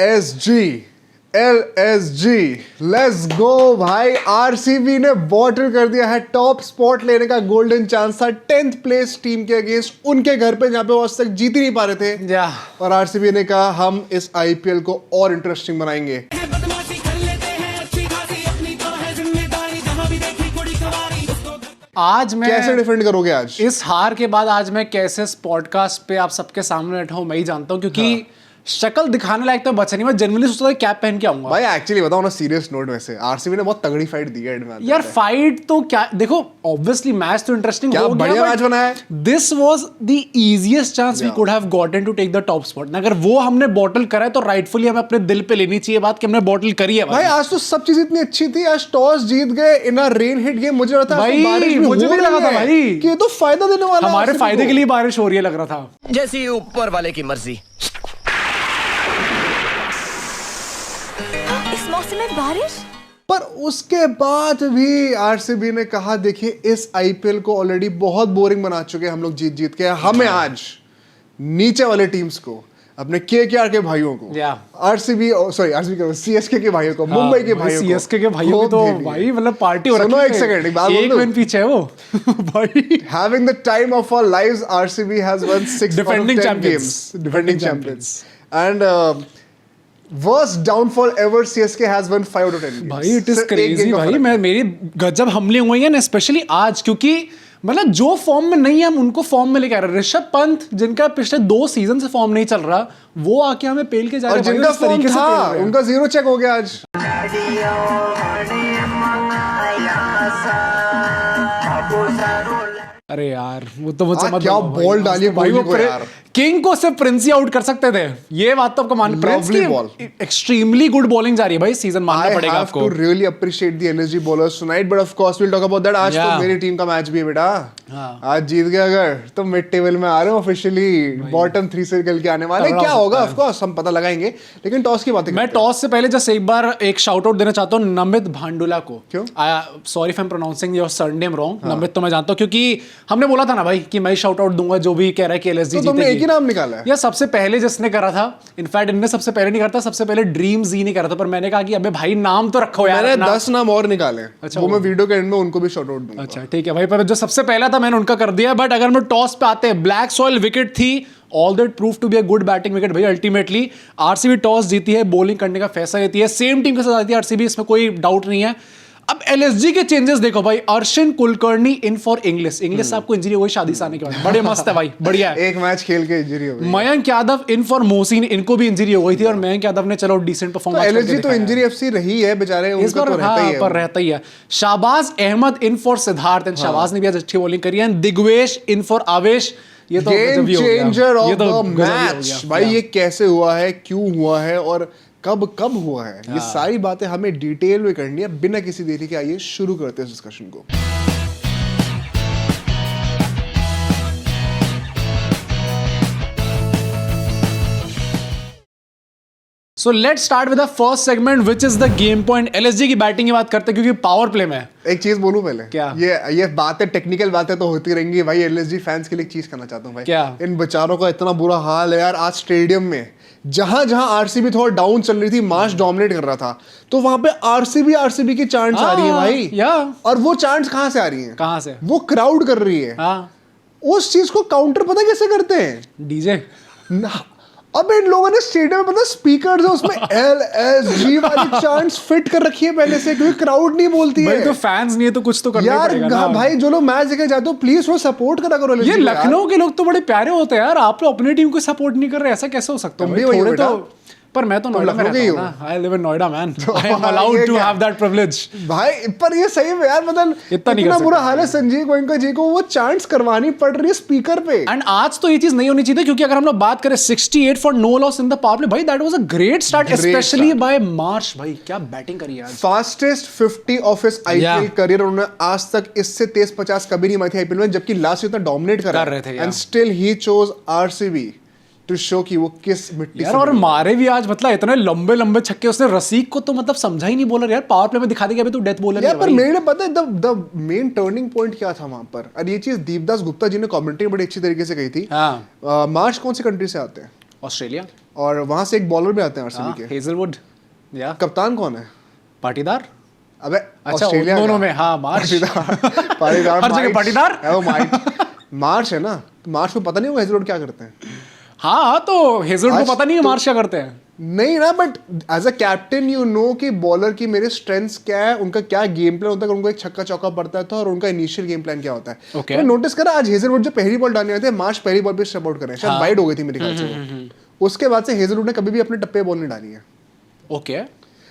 LSG, let's go भाई। RCB ने bottle कर दिया है टॉप स्पॉट लेने का गोल्डन चांस था 10th प्लेस टीम के अगेंस्ट उनके घर पे, जहां पे वो आज तक जीत ही नहीं पा रहे थे। और आरसीबी ने कहा हम इस आईपीएल को और इंटरेस्टिंग बनाएंगे। आज मैं कैसे डिफेंड करोगे आज इस हार के बाद? आज मैं कैसे इस पॉडकास्ट पे आप सबके सामने बैठा हूं मैं ही जानता हूं, क्योंकि शक्ल दिखाने लायक तो बचा नहीं। मैं जनरली सोचता था कैप पहन के आऊंगा। भाई एक्चुअली बताओ ना, सीरियस नोट, वैसे आरसीबी ने बहुत तगड़ी फाइट दी है एंड में। यार फाइट तो क्या, देखो ऑब्वियसली मैच तो इंटरेस्टिंग हो गया, बढ़िया मैच बना है। This was the easiest chance we could have gotten to take the top spot. अगर वो हमने बॉटल करा है तो राइटफुली हमें अपने दिल पे लेनी चाहिए बात कि हमने बॉटल करी है। भाई आज तो सब चीज इतनी अच्छी थी। आज टॉस जीत गए, इन रेन हिट गेम। मुझे लगा था भाई, मुझे भी लगा था भाई कि ये तो फायदा देने वाला है, हमारे फायदे के लिए बारिश हो रही है लग रहा था, जैसी ऊपर वाले की मर्जी। इस मौसम में बारिश। पर उसके बाद भी आरसीबी ने कहा देखिए इस आईपीएल को ऑलरेडी बहुत बोरिंग बना चुके हैं हम लोग जीत जीत के। हमें आज नीचे वाले टीम्स को, अपने केकेआर के भाइयों को, आरसीबी सीएसके के भाइयों को, मुंबई के भाइयों को, सीएसके के भाइयों की तो भाई मतलब पार्टी हो रही है। एक सेकंड, एक विन पीछे है वो भाई। Having the time of our lives, RCB has won 6 Defending out of 10 champions. games. Defending champions. And worst downfall ever, CSK has won 5 out of 10 games. भाई इट इज क्रेजी भाई। मैं मेरी गजब हमले हुए हैं ना, स्पेशली आज, क्योंकि मतलब जो फॉर्म में नहीं है हम उनको फॉर्म में लेके आ रहे हैं। ऋषभ पंत जिनका पिछले 2 सीजन से फॉर्म नहीं चल रहा, वो आके हमें पेल के जा रहे हैं। जिनका फॉर्म था उनका 0 चेक हो गया आज। अरे यार वो तो मुझे समझ क्या बॉल डाली भाई वो यार। किंग को सिर्फ प्रिंस ही आउट कर सकते थे, ये बात तो आपको मानना पड़ेगा। एक्सट्रीमली गुड बॉलिंग जा रही है भाई, सीजन मानना पड़ेगा आपको। I have to really appreciate the LSG bowlers tonight, but of course we'll talk about that। आज तो मेरी टीम का मैच भी है बेटा। आज जीत गए अगर तो मिड टेबल में आ रहे हो ऑफिशियली, बॉटम 3 से निकल के आने वाले। क्या होगा ऑफ कोर्स हम पता लगाएंगे, लेकिन टॉस की बात है। मैं टॉस से पहले जस्ट एक बार एक शाउट आउट देना चाहता हूँ नमित भांडुला को। क्यों? Sorry if I am pronouncing your surname wrong. Namit तो मैं जानता हूँ क्योंकि हमने बोला था ना भाई कि मैं शाउट आउट दूंगा जो भी कह रहा है कि एलएसजी जीतेगी। तुमने एक ही नाम निकाला है या सबसे पहले जिसने करा था, इनफैक्ट इनने सबसे पहले नहीं करता, सबसे पहले ड्रीम्स ही नहीं करा था, पर मैंने कहा कि अबे भाई नाम तो रखो यार। मैंने 10 नाम और निकाले। अच्छा, वो मैं वीडियो के एंड में उनको भी शाउट आउट दूंगा। अच्छा ठीक है भाई, पर जो सबसे पहला था मैंने उनका कर दिया। बट अगर हम टॉस पे आते हैं, ब्लैक सॉइल विकेट थी, all that prove to be a good batting wicket भाई। अल्टीमेटली आरसीबी टॉस जीती है, बॉलिंग करने का फैसला लेती है, सेम टीम के साथ आती है आरसीबी, इसमें कोई डाउट नहीं है। अब एलएसजी के चेंजेस देखो भाई। Arshin Kulkarni in for English साहब को इंजरी हो गई शादी से आने के बाद, बड़े मस्त है भाई, बढ़िया है। एक मैच खेल के इंजरी हो गई। मयंक यादव इन फॉर मोहसिन, इनको भी इंजरी हो गई थी और मयंक यादव ने चलो डिसेंट परफॉर्मेंस। एलएसजी तो इंजरी एफसी रही है बेचारे, उनका तो रहता ही है। शाहबाज अहमद इन फॉर सिद्धार्थ, शाहबाज ने भी आज अच्छी बॉलिंग करी है। दिग्वेश इन फॉर आवेश, ये तो game changer of the match भाई। ये कैसे हुआ है, क्यों हुआ है और कब हुआ है, ये सारी बातें हमें डिटेल में करनी है। बिना किसी देरी के आइए शुरू करते हैं इस डिस्कशन को। So let's start with the first segment, which is the game point। LSG की बैटिंग की बात करते हैं क्योंकि पावर प्ले में। एक चीज बोलूं पहले, क्या? ये बातें, टेक्निकल बातें तो होती रहेंगी भाई। एलएसजी फैंस के लिए एक चीज करना चाहता हूं भाई। क्या? इन बेचारों का इतना बुरा हाल है यार। आज स्टेडियम में जहां आरसीबी थोड़ा डाउन चल रही थी, मार्च डोमिनेट कर रहा था, तो वहां पे आरसीबी की चांट्स आ रही है भाई। और वो चांट्स कहां से आ रही हैं? कहां से? वो क्राउड कर रही है। उस चीज को काउंटर पता कैसे करते हैं? डीजे। अब इन लोगों ने स्टेडियम में पता स्पीकर्स है, उसमें एलएसजी वाली चांट्स फिट कर रखी है पहले से, क्योंकि क्राउड नहीं बोलती है। तो फैंस नहीं है तो कुछ तो करना पड़ेगा ना भाई। जो लोग मैच देखे जाते हो प्लीज थोड़ा सपोर्ट करा करो। ये लखनऊ के लोग तो बड़े प्यारे होते हैं यार, आप लोग अपनी टीम को सपोर्ट नहीं कर रहे, ऐसा कैसे हो सकता है? थोड़े तो, पर मैं तो नोएडा में रहता हूं ना। I live in Noida man। I am allowed to have that privilege। भाई पर ये सही है यार, मतलब इतना बुरा हाल है। संजीव गोयनका जी को वो चांट्स करवानी पड़ रही है स्पीकर पे। एंड आज तो ये चीज नहीं होनी चाहिए, क्योंकि अगर हम लोग बात करें 68 for no loss in the power play, भाई that was a great start, specially by Marsh. भाई क्या बैटिंग करी आज। Fastest 50 of his IPL career. उन्होंने आज तक इससे तेज 50 कभी नहीं मारी थी आईपीएल में, जबकि लास्ट इतना डोमिनेट कर रहे थे। And still he chose RCB to show कि वो किस मिट्टी यार। और मारे भी आज, मतलब इतने लंबे लंबे छक्के उसने। रसीक को तो मतलब समझा ही नहीं बॉलर यार, पावर प्ले में दिखा देगा अभी तो डेथ बॉलर यार। पर मेरे पता है द मेन टर्निंग पॉइंट क्या था वहां पर, और ये चीज दीपदास गुप्ता जी ने कमेंट्री बड़ी अच्छी तरीके से कही थी। मार्च कौन सी कंट्री से आते हैं? ऑस्ट्रेलिया। और वहां से एक बॉलर भी आते हैं आरसीबी के। हेजलवुड या कप्तान कौन है? पाटीदार। अबे अच्छा, ऑस्ट्रेलिया दोनों का। में, हाँ, मार्श। पाटीदार हर जगह पाटीदार है वो मार्च है ना, तो मार्च को पता नहीं होगा हेजलवुड क्या करते हैं। हाँ, तो हेजलवुड को आज पता नहीं है तो- मार्श क्या करते हैं। नहीं ना, but as a captain you know कि बॉलर की मेरे स्ट्रेंथ्स क्या है, उनका क्या गेम प्लान होता है, उनको एक छक्का चौका पड़ता था और उनका इनिशियल गेम प्लान क्या होता है। Okay. तो नोटिस करा आज हेजलवुड जो पहली बॉल डालने आए थे, मार्च पहली बॉल पे स्टेप आउट कर रहे हैं, शायद वाइड हो गई थी मेरे ख्याल से वो। उसके बाद से हेजलवुड ने कभी भी अपने टप्पे बॉल नहीं डाली है। ओके,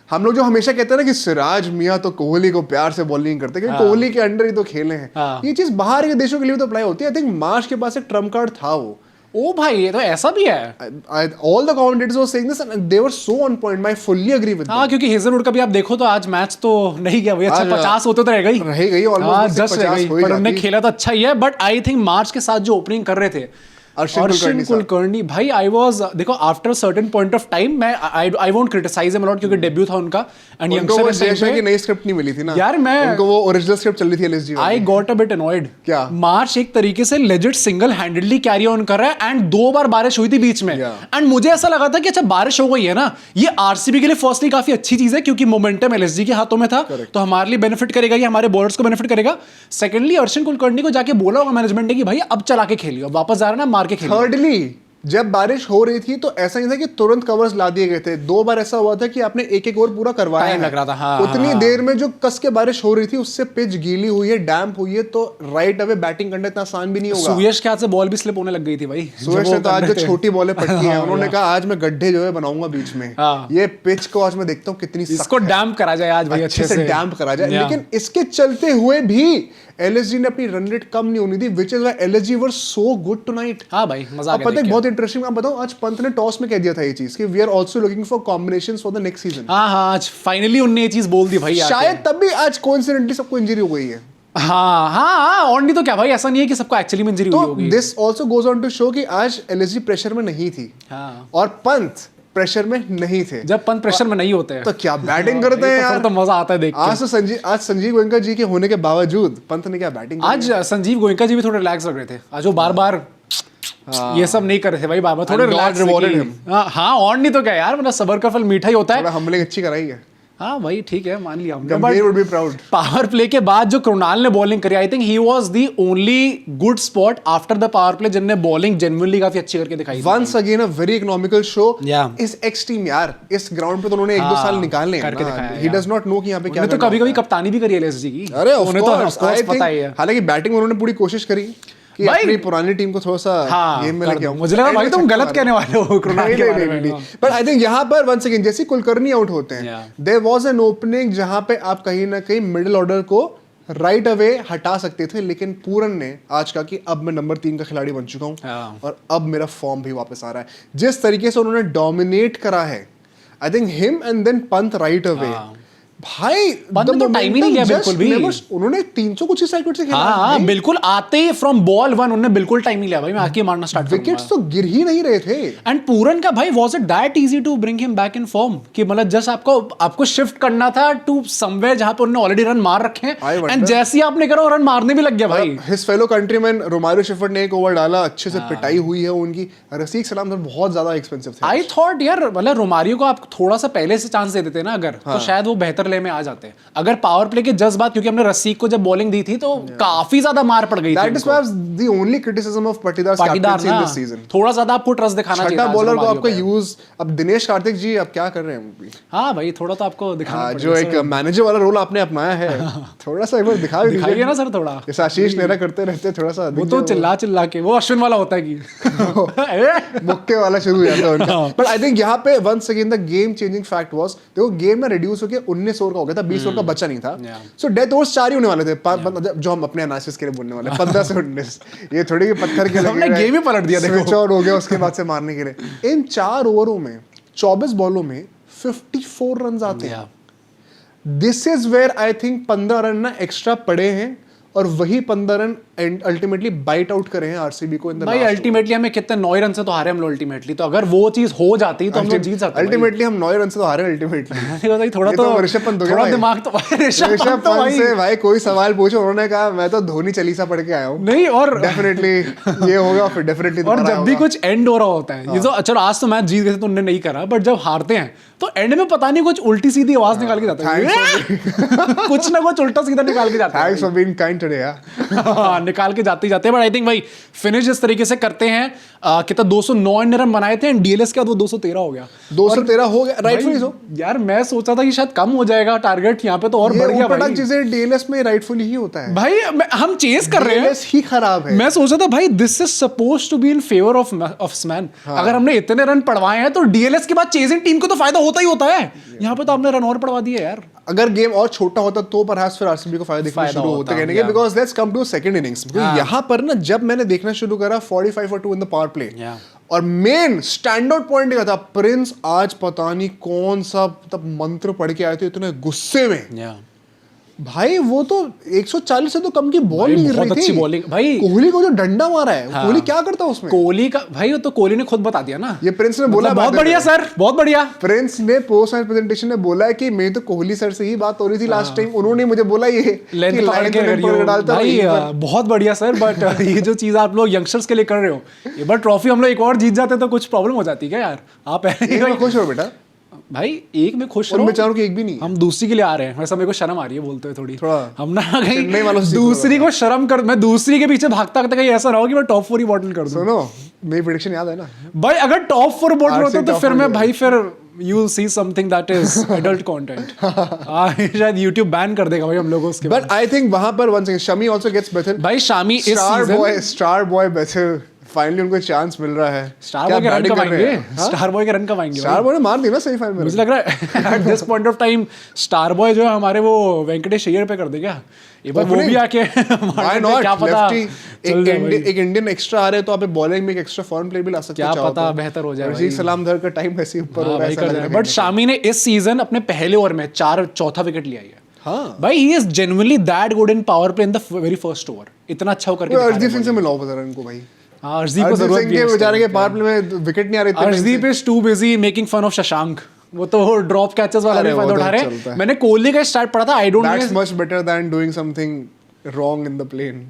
हम लोग जो हमेशा कहते हैं ना कि सिराज मियां तो कोहली को प्यार से बॉलिंग करते हैं, क्योंकि कोहली के अंडर ही तो खेले हैं। हाँ। ये चीज बाहर के देशों के लिए तो अप्लाई होती है। आई थिंक मार्च के पास एक ट्रम्प कार्ड था वो। ओ भाई, ये तो ऐसा भी है। All the commentators were saying this and they were so on point. I fully agree with them. हाँ, क्योंकि हेजलवुड का भी आप देखो तो आज मैच तो नहीं गया भैया। अच्छा, आज 50 होते तो रह गई, रह गई, almost हाँ, बस 10 रह 50 गई, हो ही पर उन्होंने जाती। खेला तो अच्छा ही है। बट आई थिंक मार्च के साथ जो ओपनिंग कर रहे थे अर्शिन कुलकर्णी भाई, आई वाज, देखो after certain point of time, मैं I won't criticise him a lot क्योंकि डेब्यू था उनका एंड उनको वो यंगस्टर जयशा की नई स्क्रिप्ट नहीं मिली थी ना यार, मैं- उनको वो ओरिजिनल स्क्रिप्ट चल रही थी LSG I got a bit annoyed. क्या? मार्च एक तरीके से legit single handedly carry on कर रहा है एंड 2 बार बारिश हुई थी बीच में एंड मुझे ऐसा लगा था कि अच्छा बारिश हो गई है ना, ये आरसीबी के लिए फर्स्टली काफी अच्छी चीज है क्योंकि मोमेंटम एलएसजी के हाथों में था, तो हमारे लिए बेनिफिट करेगा, ये हमारे बॉलर्स को बेनिफिट करेगा। सेकंडली अर्शिन कुलकर्णी को जाके बोला होगा मैनेजमेंट ने कि भाई अब चला के खेलियो, वापस जा रहा है ना, मार के खेलियो। थर्डली जब बारिश हो रही थी तो ऐसा नहीं था कि तुरंत कवर्स ला दिए गए थे। 2 बार ऐसा हुआ था कि आपने एक एक ओवर पूरा करवाया Time है। लग रहा था, हाँ, उतनी हाँ। देर में जो कस के बारिश हो रही थी उससे पिच गीली हुई है, डैम्प हुई है, तो राइट अवे बैटिंग करना इतना आसान भी नहीं होगा। सुयश के हाथ से बॉल भी स्लिप होने लग गई थी भाई। सुयश ने तो आज जो छोटी बॉलें पटकी हैं, उन्होंने हाँ। कहा आज मैं गड्ढे जो है बनाऊंगा बीच में। हाँ। ये पिच को आज मैं देखता हूँ कितनी इसको डैम्प करा जाए आज भाई, अच्छे से डैम्प करा जाए। Yeah. लेकिन इसके चलते हुए भी एलएसजी ने अपनी रन रेट कम नहीं होनी दी, which is why LSG were so good tonight. हाँ भाई, मजा आ अब गया पता है देख के। बहुत इंटरेस्टिंग, आप बताओ आज पंत ने टॉस में कह दिया था ये चीज कि we are also looking for combinations for the next season. हाँ हाँ, आज फाइनली उनने ये चीज बोल दी भाई आके। शायद तब भी आज कोइंसिडेंटली सबको इंजरी हो गई है। हाँ हाँ हाँ, और नहीं तो क्या भाई, ऐसा नहीं है कि सबको एक्चुअली में इंजरी हुई तो होगी। This also goes on to show कि आज एलएसजी प्रेशर में नहीं थी हाँ, और पंत प्रेशर में नहीं थे। जब पंत प्रेशर में नहीं होते हैं तो क्या बैटिंग करते हैं तो फिर यार। तो मजा आता है देख के। आज संजीव गोयनका जी के होने के बावजूद पंत ने क्या बैटिंग की आज संजीव गोयनका जी भी थोड़े रिलैक्स लग रहे थे। आज वो बार बार ये सब नहीं कर रहे थे भाई, बार बार थोड़े And God relax rewarded him. हाँ, और नहीं तो क्या यार, मतलब सबर का फल मीठा ही होता है। थोड़ा हमलिंग अच्छी कराई है। हाँ भाई, ठीक है, मान लिया हमने। Gambhir would be proud. Power play के बाद जो कृणाल ने बॉलिंग करी, I think he was the only good spot after the power play जिनने बॉलिंग जेन्युइनली काफी अच्छी करके दिखाई थी। Once again a very economical show. Yeah. इस एक्स टीम यार, इस ग्राउंड पे तो उन्होंने 1-2 साल निकालने हैं करके ना। दिखाया ही यार। डज नॉट नो कि यहाँ पे क्या उन्हें तो करना कभी कभी होता कप्तानी भी करी है एलएसजी की। है। अरे ऑफ उन्हें तो कोर्स, of course पता ही है। हालांकि बैटिंग में उन्होंने पूरी कोशिश करी कि भाई- अपनी पुरानी टीम को थोड़ा सा हाँ, गेम में कर लेके दो। आऊं। मुझे लगा भाई तुम गलत कहने वाले हो कृणाल के बारे में। बट आई थिंक यहाँ पर वंस अगेन जैसे कुलकर्णी आउट होते हैं, Yeah. There was an opening जहां पे आप कहीं ना कहीं मिडिल ऑर्डर को राइट अवे हटा सकते थे, लेकिन पूरन ने आज कहा कि अब मैं नंबर 3 का खिलाड़ी बन चुका हूं हाँ। और अब मेरा फॉर्म भी वापस आ रहा है। जिस तरीके से उन्होंने डोमिनेट करा है, I think him and then Pant right away. हाँ। भाई पंत ने तो time ही नहीं लिया बिल्कुल भी। उन्होंने 300 कुछ ही साइकिल से खेला। हाँ, बिल्कुल आते ही फ्रॉम बॉल 1 उन्होंने बिल्कुल टाइम नहीं लिया भाई, मैं आके मारना स्टार्ट करूंगा। विकेट्स तो गिर ही नहीं रहे थे। एंड पूरन का भाई was it that easy to bring him back in form कि मतलब जस्ट आपको शिफ्ट करना था टू समवेयर जहां पे उन्होंने ऑलरेडी रन मार रखे I हैं wonder- एंड जैसे ही आपने करा रन मारने भी लग गया भाई। His fellow countryman Romario shepherd ने एक ओवर डाला, अच्छे से पिटाई हुई है उनकी। रसीक सलाम सर बहुत ज्यादा एक्सपेंसिव थे। आई थॉट यार मतलब रोमारियो को आप थोड़ा सा पहले से चांस दे देते ना अगर, तो शायद वो बेहतर ले में आ जाते। अगर पावर प्ले के जज्ब बात, क्योंकि हमने रसीक को जब बॉलिंग दी थी तो काफी ज्यादा मार पड़ गई थी दैट इज उनको। Perhaps the only criticism of Patidar's Patidar captaincy in ना दिस सीजन। थोड़ा ज्यादा आपको ट्रस्ट दिखाना चाहिए छठा था बॉलर को रोमारियो आपको पे। यूज, अब दिनेश कार्तिक जी अब क्या कर रहे हैं? हाँ भाई, थोड़ा तो आपको दिखाना जो पड़ेगा एक मैनेजर वाला रोल आपने अपनाया है, थोड़ा सा एक बार दिखा भी दिखाइए दीजिए ना सर थोड़ा। जैसे आशीष नेहरा करते रहते, थोड़ा सा वो तो चिल्ला चिल्ला के, वो अश्विन वाला होता है कि मुक्के वाला शुरू हो जाता है उनका। बट आई थिंक यहाँ पे once again the game changing fact was, देखो गेम में रिड्यूस होकर 19 ओवर का हो गया था, 20 ओवर का बचा नहीं था। Yeah. सो डेथ ओवर्स 4 ही होने वाले थे, जो हम अपने एनालिसिस के लिए बोलने वाले 15 से 19। ये थोड़ी कि पत्थर के लगे हमने हुए, गेम ही पलट दिया, देखो। स्विच ऑन हो गया उसके बाद से मारने के लिए। इन 4 ओवरों में 24 बॉलों में 54 रन आते हैं। This is where I think 15 run ना एक्स्ट्रा पड़े हैं और वही 15 रन अल्टीमेटली बाइट आउट करे हैं आरसीबी को इन द भाई अल्टीमेटली हमें कितने 9 रन से तो हारे हम लोग अल्टीमेटली, तो अगर वो चीज हो जाती तो हम लोग जीत सकते। अल्टीमेटली हम 9 रन से तो हारे अल्टीमेटली। थोड़ा ये तो ऋषभ पंत हो गया थोड़ा भाई। दिमाग तो ऋषभ ऋषभ पंत तो पंत भाई से भाई कोई सवाल पूछो, उन्होंने कहा मैं तो धोनी चालीसा पढ़ के आया हूँ। नहीं, और डेफिनेटली ये होगा, फिर डेफिनेटली और जब भी कुछ एंड हो रहा होता है, ये तो चलो आज तो मैच जीत गए थे तो उन्होंने नहीं करा, बट जब हारते हैं तो एंड में पता नहीं कुछ उल्टी सीधी आवाज निकाल के जाता है, कुछ ना कुछ उल्टा सीधा निकाल के जाता है। Thanks for being kind today यार। निकाल के जाते ही जाते हैं, बट आई थिंक भाई फिनिश इस तरीके से करते हैं। कितना 209 रन बनाए थे, डीएलएस के बाद वो 213 हो गया। 213 हो गया, राइटफुली सो। यार मैं सोचा था कि शायद कम हो जाएगा टारगेट, यहाँ पे तो और बढ़ गया भाई। चीजें डीएलएस में राइटफुली ही होता है भाई हम चेस कर रहे हैं, डीएलएस ही खराब है। मैं सोचा था भाई this is supposed to be in favour of man. अगर हमने इतने रन पड़वाए हैं तो डीएलएस के बाद चेजिंग टीम को तो फायदा होता ही होता है। यहाँ पे तो आपने रन और पड़वा दिए यार। अगर गेम और छोटा होता तो परहैप्स फिर आरसीबी को फायदा दिखना शुरू होता कहने के, because let's come to second innings. यहाँ पर ना जब मैंने देखना शुरू करा 45 for 2 in the power play, और मेन स्टैंड आउट पॉइंट क्या था, प्रिंस आज पता नहीं कौन सा तब मंत्र पढ़ के आए थे इतने गुस्से में। भाई वो तो 140 से तो कम की बॉल नहीं गिर रही थी। बहुत अच्छी बॉलिंग भाई। कोहली को जो डंडा मारा है, कोहली क्या करता उसमें? कोहली का भाई वो तो कोहली ने खुद बता दिया ना। ये प्रिंस ने बोला, बहुत बढ़िया सर, बहुत बढ़िया। प्रिंस ने पोस्ट मैच प्रेजेंटेशन में बोला है कि मैं तो कोहली सर से ही बात हो रही थी लास्ट टाइम, उन्होंने मुझे बोला ये लेंथ पकड़ के डालता भाई, बहुत बढ़िया सर। बट ये जो चीज आप लोग यंगस्टर्स के लिए कर रहे हो, ये बार ट्रॉफी हम लोग एक और जीत जाते तो कुछ प्रॉब्लम हो जाती क्या यार? आप खुश हो बेटा भाई, एक में खुश रहो, बेचारों की एक भी नहीं। हम दूसरी के लिए आ रहे हैं, वैसा मेरे को शर्म आ रही है बोलते हुए थोड़ी। हम ना चेन्नई वालों कहीं से दूसरी को शर्म कर, मैं दूसरी के पीछे भागता भागता कहीं ऐसा ना हो कि मैं टॉप 4 ही बॉटल कर दूं। सुनो मेरी प्रेडिक्शन याद है ना भाई, अगर टॉप 4 बॉटल होता तो फिर मैं भाई फिर you will see something that is adult content. शायद YouTube बैन कर देगा भाई हम लोगों उसके। But I think वहां पर one second, Shami also gets Bethel. भाई शामी इस season star boy Bethel, finally उनको चांस मिल रहा है। स्टार बॉय के रन कब आएंगे? स्टार बॉय के रन कब आएंगे? स्टार बॉय ने मार दी ना सेमीफाइनल में। मुझे लग रहा है eight this point of time star boy जो है हमारे वो वेंकटेश अय्यर पे कर देगा एक बार, वो भी आके Why not? क्या पता एक इंडियन एक्स्ट्रा आ रहे तो आप बॉलिंग में एक एक्स्ट्रा फॉरेन प्लेयर भी ला सकते हो, क्या पता बेहतर हो जाए। रशीद सलामधर का टाइम वैसे ऊपर हो रहा है। बट शामी ने इस सीजन अपने पहले ओवर में चौथा विकेट लिया है। हाँ भाई he is genuinely that good in power play in the very first over. इतना अच्छा होकर के अर्शदीप सिंह से मिलाओ पता इनको भाई। अर्शदीप को जरूरत भी है, बेचारे के पावर प्ले में विकेट नहीं आ रहे थे। Arshdeep is too busy making fun of Shashank, वो तो ड्रॉप कैचेस वाला भी फायदा उठा रहे हैं। मैंने कोहली का स्टार्ट पढ़ा था, I don't know that's much better than doing something wrong in the plane.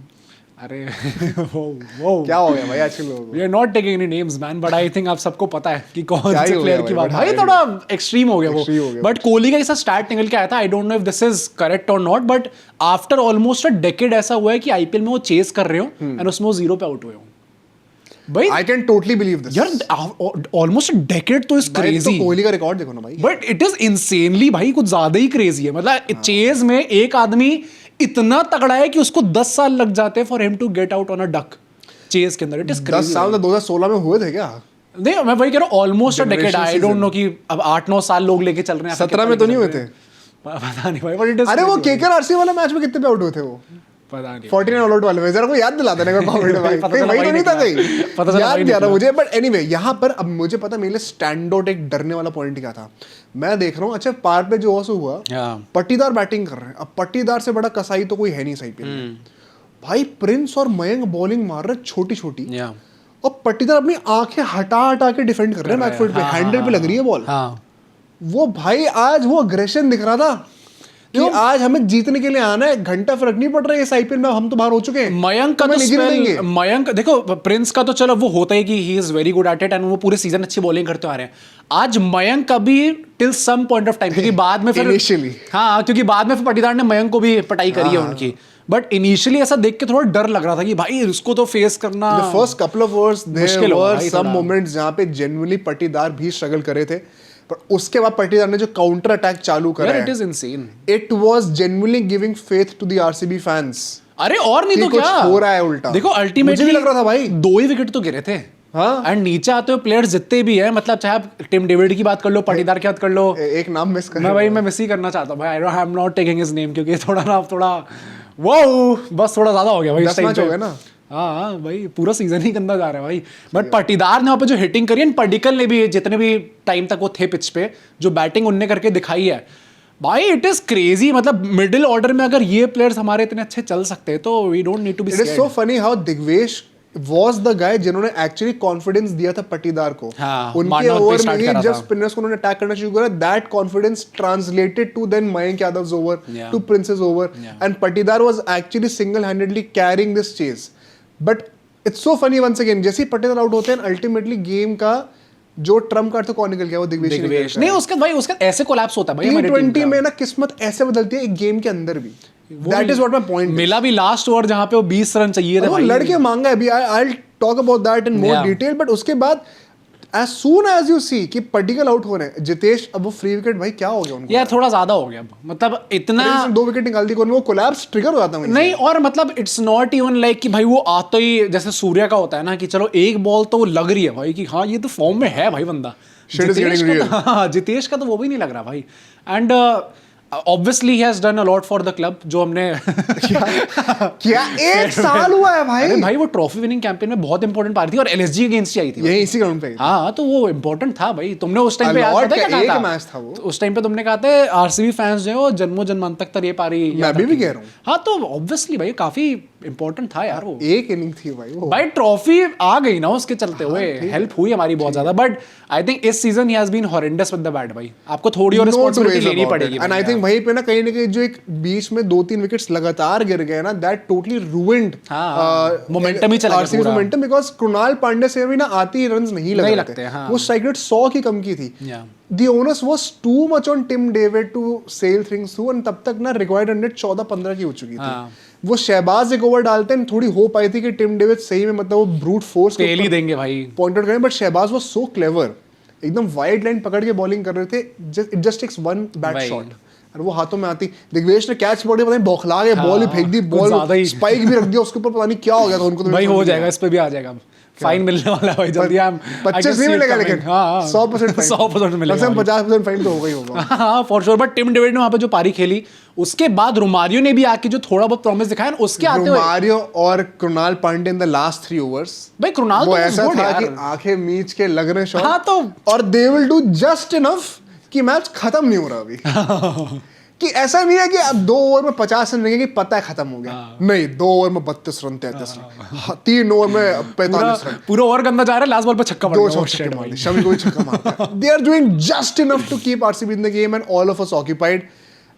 अरे वो क्या हो गया भाई आजकल लोगों को? We are not taking any names man, but I think आप सबको पता है कि कौन से प्लेयर की बात। भाई थोड़ा एक्सट्रीम हो गया वो। बट कोहली का ऐसा स्टार्ट निकल के आया था, I don't know if this is correct और not, but after almost a decade ऐसा हुआ है कि आईपीएल में वो चेस कर रहे हो एंड उसमें वो 0 पे आउट हुए हो। भाई I can totally believe this यार, ऑलमोस्ट अ डेकेड तो इज क्रेजी। तो कोहली का रिकॉर्ड देखो ना भाई। बट इट इज इंसेनली भाई कुछ ज्यादा ही क्रेजी है। मतलब चेज में एक आदमी इतना तगड़ा है कि उसको 10 साल लग जाते हैं for him to get out on a duck chase के अंदर। इट इज 10 साल तो 2016 में हुए थे क्या? नहीं मैं वही कह रहा हूँ, almost a decade. I don't no कि अब 8-9 साल लोग लेके चल रहे हैं। 17 में तो नहीं हुए थे? पता नहीं भाई, बट इट इज। अरे वो केकेआर आरसीबी वाला मैच में कितने पे आउट हुए थे वो? पता नहीं। 49 ऑल आउट वाले में जरा को याद दिला देने का कमेंट भाई। वही तो नहीं था कहीं, याद नहीं आ रहा मुझे। बट एनीवे यहाँ पर अब मुझे पता मेरे लिए स्टैंड आउट एक डरने वाला पॉइंट क्या था। मैं देख रहा हूँ अच्छा पार पे जो हुआ, पट्टीदार बैटिंग कर रहे हैं। अब पट्टीदार से बड़ा कसाई तो कोई है नहीं सही पे। भाई प्रिंस और मयंक बॉलिंग मार रहे छोटी छोटी, और पट्टीदार अपनी आंखें हटा हटा के डिफेंड कर रहे हैं बैकफुट पे, हैंडल पे लग रही है बॉल। वो भाई आज वो अग्रेशन दिख रहा था कि आज हमें जीतने के लिए आना है, घंटा फर्क नहीं पड़ रहा है इस आईपीएल में, हम तो बाहर हो चुके हैं। मयंक का तो मयंक देखो, प्रिंस का तो चलो वो होता है कि he is very good at it and वो पूरे सीजन अच्छी बॉलिंग करते आ रहे हैं। आज मयंक का भी till some point of time, क्योंकि बाद में फिर क्योंकि बाद में फिर पटीदार ने मयंक को भी पटाई करी है उनकी। बट इनिशियली ऐसा देख के थोड़ा डर लग रहा था कि भाई उसको तो फेस करना। The first couple of overs there were some moments जहाँ पे genuinely पट्टीदार भी स्ट्रगल करे थे, पर उसके बाद पट्टीदार ने जो काउंटर अटैक चालू करा है, it is insane. It was genuinely giving faith to the RCB fans. अरे और नहीं तो क्या हो रहा है उल्टा। देखो अल्टीमेटली लग रहा था भाई 2 ही विकेट तो गिरे थे। एंड नीचे आते हुए प्लेयर्स जितने भी है, मतलब चाहे आप टिम डेविड की बात कर लो, पटीदार की बात कर लो, एक नाम मिस कर मैं मिस ही करना चाहता हूँ भाई। I am not taking his name क्योंकि थोड़ा वो बस थोड़ा ज्यादा हो गया भाई। 10 मैच हो गए ना। हाँ भाई पूरा सीजन ही गंदा जा रहा है भाई। बट पटीदार ने वहाँ पे जो हिटिंग करी है, पडिकल ने भी जितने भी टाइम तक वो थे पिच पे, जो बैटिंग उनने करके दिखाई है भाई इट इज क्रेजी, मतलब मिडिल ऑर्डर में अगर ये प्लेयर्स हमारे इतने अच्छे चल सकते हैं तो we don't need to be it is so funny how Digvesh was the guy जिन्होंने एक्चुअली कॉन्फिडेंस दिया था पटीदार को। हाँ, उनके मारना ओवर start में करा ही जब था। स्पिनर्स को उन्होंने अटैक करना शुरू करा, that confidence translated to then Mayank Yadav's over, Yeah. To Prince's over, Yeah. And Patidar was actually single handedly carrying this chase. But it's so funny once again, जैसे ही पटीदार आउट होते हैं अल्टीमेटली गेम का जो ट्रम्प कार्ड था कौन निकल गया, वो दिग्वेश ही निकल दिग्वेश गया। नहीं, उसका भाई उसका ऐसे कोलैप्स होता है भाई हमारी टीम T20 का। में ना किस्मत ऐसे बदलती है एक गेम के अंदर भी। That is what my point. मिला भी लास्ट ओवर जहां पे वो 20 रन चाहिए थे वो भाई। लड़के मांगा है अभी, I talk about that in more Yeah. Detail, but उसके बाद as soon as you see कि पटिकल आउट हो रहे हैं, जितेश अब वो फ्री विकेट, भाई क्या हो गया उनको यार थोड़ा ज्यादा हो गया अब, मतलब इतना प्रिंस ने 2 विकेट निकाल दी, वो कोलैप्स ट्रिगर हो जाता है नहीं। और मतलब इट्स नॉट इवन लाइक कि भाई वो आता ही जैसे सूर्या का होता है ना कि चलो एक बॉल तो वो लग रही है भाई कि हाँ ये तो फॉर्म में है भाई बंदा। Shit is getting real. Jitesh का तो वो भी नहीं लग रहा भाई। And obviously he has done a lot for the club, जो हमने क्या 1 साल हुआ है भाई। अरे भाई वो ट्रॉफी विनिंग कैंपेन में बहुत इंपॉर्टेंट पारी थी और एलएसजी अगेंस्ट ही आई थी। यही इसी ग्राउंड पे हाँ तो वो इम्पोर्टेंट था भाई। तुमने उस टाइम पे याद अलॉट पता है का क्या एक कहा मैच था वो। तो उस टाइम पे तुमने कहा था आरसीबी फैंस जो है वो जन्मों जन्मांतक तक ये पारी मैं अभी भी कह रहा हूँ। हाँ तो ऑब्वियसली भाई काफी इंपॉर्टेंट था यार वो। एक इनिंग थी भाई वो। भाई ट्रॉफी आ गई ना उसके चलते हुए, हेल्प हुई हमारी बहुत ज्यादा। बट आई थिंक इस season he has been horrendous with the bat भाई। आपको थोड़ी और रिस्पांसिबिलिटी लेनी पड़ेगी। एंड आई थिंक वहीं पे ना कहीं जो एक बीच में 2-3 विकेट्स लगातार गिर गए ना, दैट टोटली रूइंड मोमेंटम ही चला गया आरसीबी पूरा। मोमेंटम, बिकॉज़ कृणाल पांड्या से भी ना आती ही रन्स नहीं लग रहे लगते, थे। हाँ। वो स्ट्राइक रेट 100 की कम की थी। The onus was too much on Tim David to sail things through, and तब तक ना रिक्वायर्ड रन रेट 14-15 की हो चुकी थी। वो शहबाज एक ओवर डालते हैं, थोड़ी होप आई थी कि टिम डेविड सही में मतलब वो ब्रूट फोर्स पेल ही देंगे भाई। पॉइंट आउट करें, but Shahbaz was so clever, एकदम वाइड लाइन पकड़ के बॉलिंग कर रहे थे। It just takes one bat भाई। शॉट और वो हाथों में आती। दिग्वेश ने कैच पकड़ी, पता नहीं बौखला गए, बॉल ही फेंक दी, कुछ ज्यादा बॉल ही। स्पाइक भी रख दिया उसके ऊपर, पता नहीं क्या हो गया था उनको। तो भाई समझ हो नहीं जाएगा, आया। इस पे भी आ जाएगा अब। फाइन मिलने वाला है भाई जल्दी। 25 नहीं मिलेगा लेकिन 100% फाइन। 100% मिलेगा। 50% फाइन तो होगा ही होगा। हाँ for sure. But Tim David ने वहां पे जो पारी खेली, उसके बाद रोमारियो ने भी आके जो थोड़ा बहुत प्रॉमिस दिखाया ना, उसके आते हुए रोमारियो और Krunal Pandya in the last 3 overs, भाई कृणाल वो तो ऐसा good था यार। कि आंखें मीच के लग रहे शॉट। हाँ तो और they will do just enough कि मैच खत्म नहीं हो रहा अभी। कि ऐसा नहीं है कि अब 2 ओवर में 50 रन लगेंगे, पता है खत्म हो गया। नहीं, 2 ओवर में 32 रन 33 रन, 3 ओवर में 45 रन, पूरा ओवर गंदा जा रहा है, लास्ट बॉल पे छक्का पड़ 2 गया। छक्के मार दिए, शमी को भी छक्का मारता है। They are doing just enough to keep RCB in the game and all of us occupied.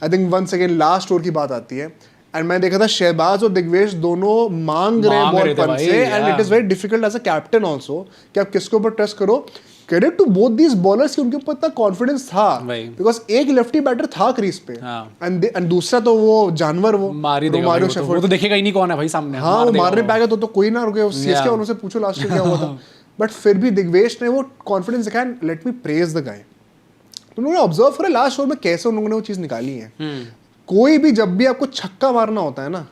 I think once again last over की बात आती है, एंड मैं देखा था शहबाज और दिग्वेश दोनों मांग रहे बॉल थे पंच भाई, से, and it is very difficult as a captain also कि आप किसके ऊपर ट्रस्ट करो। Credit to both these bowlers कि उनके ऊपर इतना कॉन्फिडेंस था, भाई। बिकॉज एक लेफ्टी बैटर था क्रीज पे, हाँ। एंड दूसरा तो वो जानवर वो मार ही देगा भाई, रोमारियो वो तो शेफर्ड। देखेगा ही नहीं कौन है भाई सामने। हाँ वो देगा मारने पे आ गया तो कोई ना रुके। सीएसके वालों से पूछो लास्ट ईयर क्या हुआ था। बट फिर भी दिग्वेश ने वो कॉन्फिडेंस दिखाया। Let me praise the guy. उन्होंने ऑब्जर्व करा लास्ट ओवर में कैसे उन्होंने वो चीज निकाली है। कोई भी जब भी आपको छक्का मारना होता है ना,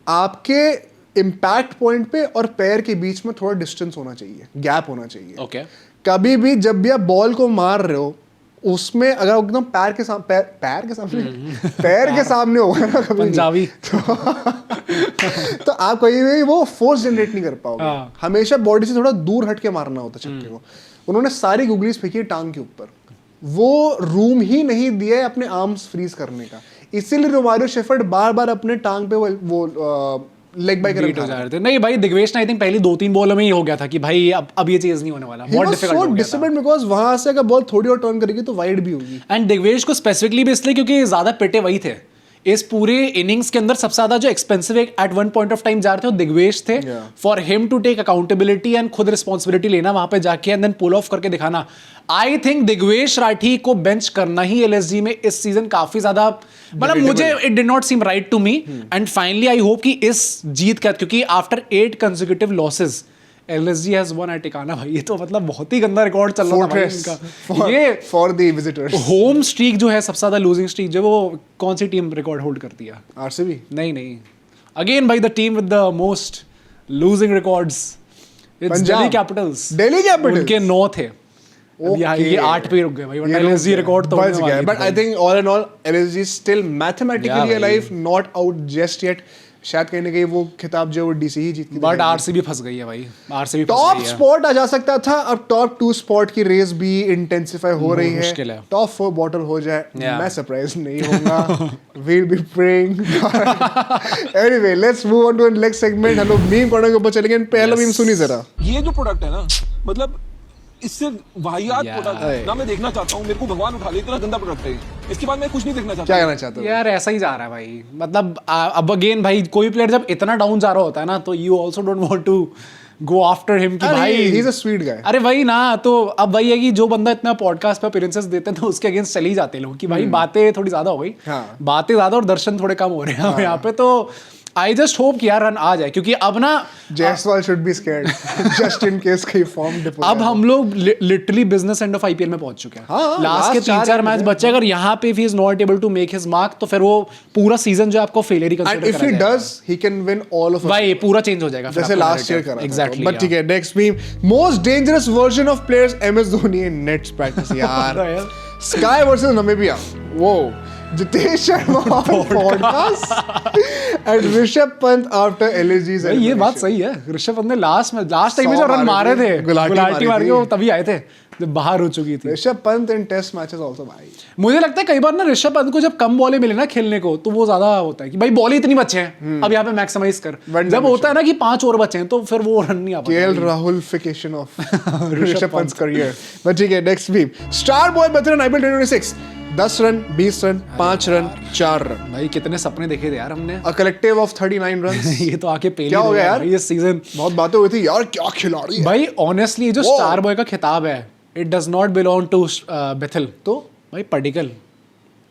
आपके इम्पैक्ट पॉइंट पे और पैर के बीच में थोड़ा डिस्टेंस होना चाहिए, गैप होना चाहिए। ओके कभी भी जब भी आप बॉल को मार रहे हो, उसमें अगर एकदम पैर के सामने पैर के सामने होगा ना कभी पंजाबी तो आप कहीं भी वो फोर्स जनरेट नहीं कर पाओगे। हाँ। हमेशा बॉडी से थोड़ा दूर हट के मारना होता छक्के को। उन्होंने सारी गुगलीज फेंकी टांग के ऊपर, वो रूम ही नहीं दिया है अपने आर्म्स फ्रीज करने का। इसीलिए रोमारियो शेफर्ड बार बार अपने टांग पे वो लेग बाय बीट हो जा रहे थे। नहीं भाई दिग्वेश ने आई थिंक पहली 2-3 बॉलों में ही हो गया था कि भाई अब ये चीज नहीं होने वाला। बहुत डिफिकल्ट हो गया था। बिकॉज वहां से अगर बॉल थोड़ी और टर्न करेगी तो वाइड भी होगी। एंड दिग्वेश को स्पेसिफिकली भी इसलिए क्योंकि ज्यादा पिटे वही थे इस पूरे इनिंग्स के अंदर। सबसे ज्यादा जो expensive at one point of time जा रहे थे वो दिग्वेश थे। For him to take accountability and खुद रिस्पॉन्सिबिलिटी लेना वहां पे जाके एंड देन पुल ऑफ करके दिखाना। आई थिंक दिग्वेश राठी को बेंच करना ही एलएसजी में इस सीजन काफी ज्यादा, मतलब मुझे it did not seem right to me. And finally I hope कि इस जीत का, क्योंकि after 8 consecutive losses LSG has won at टिकाना भाई। ये तो मतलब बहुत ही गंदा रिकॉर्ड चल रहा था भाई इनका। ये for the visitors home streak जो है सबसे ज्यादा लूजिंग स्ट्रीक जो वो कौन सी टीम रिकॉर्ड होल्ड करती है? आरसीबी नहीं अगेन भाई the team with the most losing records it's Delhi Capitals. Delhi Capitals उनके 9 थे। ये 8 पे रुक गए भाई, वरना एलएसजी रिकॉर्ड तो बच गया। But I think all in all LSG still mathematically alive, not out just yet. शायद कहीं ना कहीं वो खिताब जो वो डीसी ही जीत के बट आरसीबी फंस गई है भाई, आरसीबी टॉप स्पॉट आ जा सकता था, अब टॉप 2 स्पॉट की रेस भी इंटेंसिफाई हो रही मुश्किल है, है। टॉप 4 बॉटल हो जाए Yeah. मैं सरप्राइज नहीं होऊंगा we'll be praying anyway let's move on to the next segment। हम लोग मीम पढ़ने के ऊपर चलेंगे, पहला मीम सुनी जरा। ये जो प्रोडक्ट है ना, मतलब इससे वाहियात यार। प्रोडक्ट ना मैं देखना चाहता हूँ, मेरे को भगवान उठा ले, इतना गंदा प्रोडक्ट है। इसके बाद मैं कुछ नहीं देखना चाहता। क्या कहना चाहते हो? यार ऐसा ही जा रहा है भाई, मतलब अब अगेन भाई कोई प्लेयर जब इतना डाउन जा रहा होता है ना, तो you also don't want to go after him कि भाई he is a sweet guy. अरे वही ना, तो अब वही है कि जो बंदा इतना पॉडकास्ट पे अपीयरेंसेस देते हैं तो उसके अगेंस्ट चले ही जाते हैं लोग कि भाई बातें थोड़ी ज्यादा हो गई, हाँ। बातें ज्यादा और दर्शन थोड़े कम हो रहे हैं यहाँ पे। तो आई जस्ट होप कि यार रन आ जाए, क्योंकि अब ना Jaiswal should be scared just in case कहीं फॉर्म डिप हो अब जाए। हम लोग literally business end of IPL में पहुंच चुके हैं। हाँ, लास्ट के last 3-4 मैच बचे, अगर यहाँ पे he is not able to make his mark तो फिर वो पूरा सीजन जो है आपको फेलियर ही And consider if he does, he can win all of us. भाई पूरा चेंज हो जाएगा फिर जैसे आपका लास्ट ईयर narrative। करा Exactly, बट ठीक है, next meme, most dangerous version of players MS Dhoni in nets practice. यार स्काई वर्सेस नमीबिया, वो Jitesh Sharma podcast and Rishabh Pant after LSG's भाई ये बात सही है, ऋषभ पंत ने लास्ट टाइम में जो रन मारे थे, गुलाटी मार के वो तभी आए थे जब बाहर हो चुकी थी। ऋषभ पंत इन टेस्ट मैचेस आल्सो भाई। मुझे लगता है कई बार ना ऋषभ पंत को जब कम बॉलें मिले ना खेलने को तो वो ज्यादा होता है कि भाई बॉल इतनी बचे हैं, अब यहाँ पे मैक्सिमाइज कर। जब होता है ना कि 5 ओवर बचे हैं तो फिर वो रन नहीं आ पाता। KL Rahulification of Rishabh Pant career. But ठीक है, next meme, star boy Bethell in IPL 2026, 10 run, 20 run, 5 run, 4 run. भाई कितने सपने देखे थे यार हमने। A collective of 39 runs। ये तो आके पहले क्या हो गया यार? ये सीजन बहुत बातें हुई थी यार, क्या खिलाड़ी है। भाई ऑनेस्टली ये जो Wow. स्टार बॉय का खिताब है, it does not belong to Bethell. तो भाई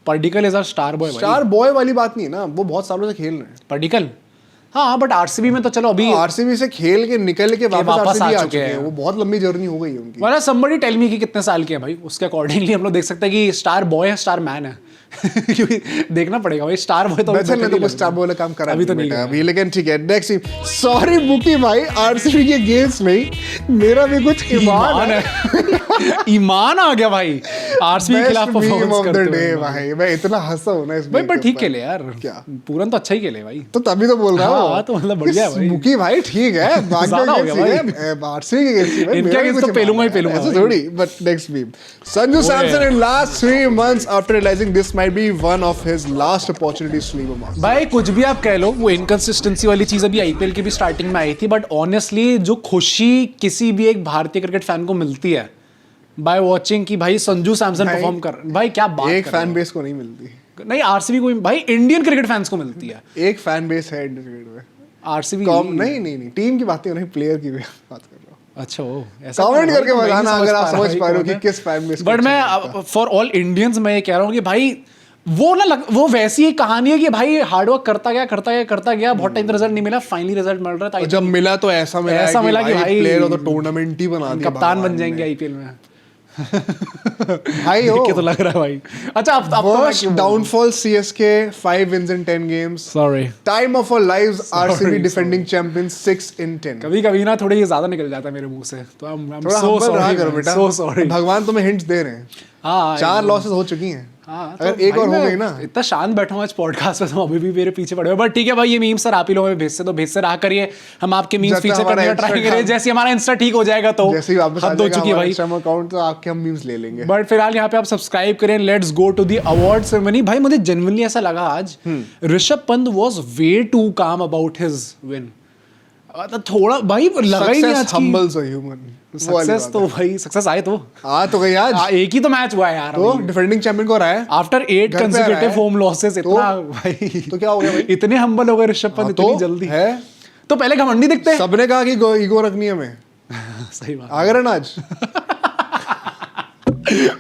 Padikkal is our star boy. Star boy वाली बात नहीं है ना, वो बहुत सालों से खेल रहे हैं। पर्डिकल हाँ, बट आरसीबी में तो चलो अभी आरसीबी से खेल के निकल के वापस वापस आरसीबी आ आ चुके चुके हैं, हैं। वो बहुत लंबी जर्नी हो गई है उनकी। वाला somebody टेल मी कि कितने साल के हैं भाई, उसके अकॉर्डिंगली हम लोग देख सकते हैं कि स्टार बॉय है स्टार मैन है क्योंकि देखना पड़ेगा भाई, स्टार बॉय तो बेथल ने तो कुछ स्टार बॉय वाला काम करा अभी तो नहीं बेटा किया। अभी, लेकिन ठीक है नेक्स्ट। सॉरी बुकी भाई, आरसीबी के गेम्स नहीं, मेरा भी कुछ ईमान है। ईमान आ गया भाई आरसीबी के खिलाफ best meme performance of the करते डे हुए भाई, मैं इतना हंसा हूं ना इस भाई, meme पर के ठीक ऊपर। खेले यार, क्या? पूरन तो अच्छा ही खेले भाई। तो तभी तो बोल रहा हूँ। हाँ, तो मतलब बढ़िया है भाई। बुकी भाई ठीक है, ज़्यादा हो गया भाई। आरसीबी के गेम्स में इनके against तो पेलूंगा ही पेलूंगा ऐसे भाई। थोड़ी। But next meme, Sanju Samson in last 3 months after realising this might be one of his last opportunities to leave a mark. भाई कुछ भी आप कह लो, वो इनकंसिस्टेंसी वाली चीज अभी आईपीएल की भी स्टार्टिंग में आई थी, बट ऑनेस्टली जो खुशी किसी भी एक भारतीय क्रिकेट फैन को मिलती है बाय वॉचिंग कि भाई संजू सैमसन भाई, परफॉर्म कर, भाई क्या बात एक कर रहे फैन हो। बेस को नहीं मिलती, नहीं आरसीबी को भाई, इंडियन क्रिकेट फैंस को मिलती है। एक फैन बेस है इंडियन क्रिकेट में। आरसीबी नहीं टीम की बातें हो रही, प्लेयर की भी बात कर रहा हूँ। अच्छा वो ऐसा कमेंट तो करके मैं नहीं बताना अगर आप समझ भाई पा रहे हो कौन कि है। किस फैन बेस बट मैं फॉर ऑल इंडियंस मैं ये कह रहा हूँ कि भाई वो ना वो वैसी एक कहानी है कि भाई हार्डवर्क करता गया, बहुत टाइम रिजल्ट नहीं मिला, फाइनली रिजल्ट मिल रहा था। जब मिला तो ऐसा मिला कि भाई प्लेयर हो तो टूर्नामेंट ही बना दिया, कप्तान बन जाएंगे आईपीएल में भाई हो। देख के तो लग रहा है भाई। अच्छा अब तो मैं Worst क्यों बोलूं? downfall CSK 5 wins in 10 games. Sorry. Time of our lives RCB Sorry, defending champions 6 in 10. कभी कभी ना थोड़े ये ज्यादा निकल जाता है मेरे मुंह से, तो I'm थोड़ा so humble रहा sorry करो man, बेटा, so sorry। भगवान तुम्हें हिंट्स दे रहे हैं। हाँ 4 लॉसेस हो चुकी हैं, हाँ, तो अगर एक भाई और हो मैं गई ना। इतना शांत बैठा हूँ आज पॉडकास्ट में, तो अभी भी मेरे पीछे पड़े हो। बट ठीक है भाई, ये मीम सर आप ही लोगों में भेजते रहा करिए, हम आपके मीम्स जब तक फीचर हमारा करने का ट्राई Insta करेंगे। का- जैसे हमारा इंस्टा ठीक हो जाएगा तो जैसे ही वापस आ हद हो जाएगा चुकी है हमारा भाई। Instagram अकाउंट तो आपके हम मीम्स ले लेंगे। बट फिलहाल यहाँ पे आप सब्सक्राइब करें, let's go to the award ceremony. भाई मुझे जेन्युइनली ऐसा लगा आज Rishabh Pant was way too calm about his win. थोड़ा भाई लगा ही नहीं आज Success humbles a human. वो वाली सक्सेस बात तो है। भाई सक्सेस आए तो आ तो गई आज, एक ही तो मैच हुआ है यार तो डिफेंडिंग चैंपियन को रहा है। आफ्टर 8 घर पे आ रहा कंसेक्यूटिव है। Home losses. तो- इतना भाई तो क्या हो गया भाई? इतने हम्बल हो गए ऋषभ पंत तो इतनी जल्दी है, तो पहले घमंडी दिखते हैं। सबने कहा कि ईगो रखनी है हमें, सही बात आ गए ना आज।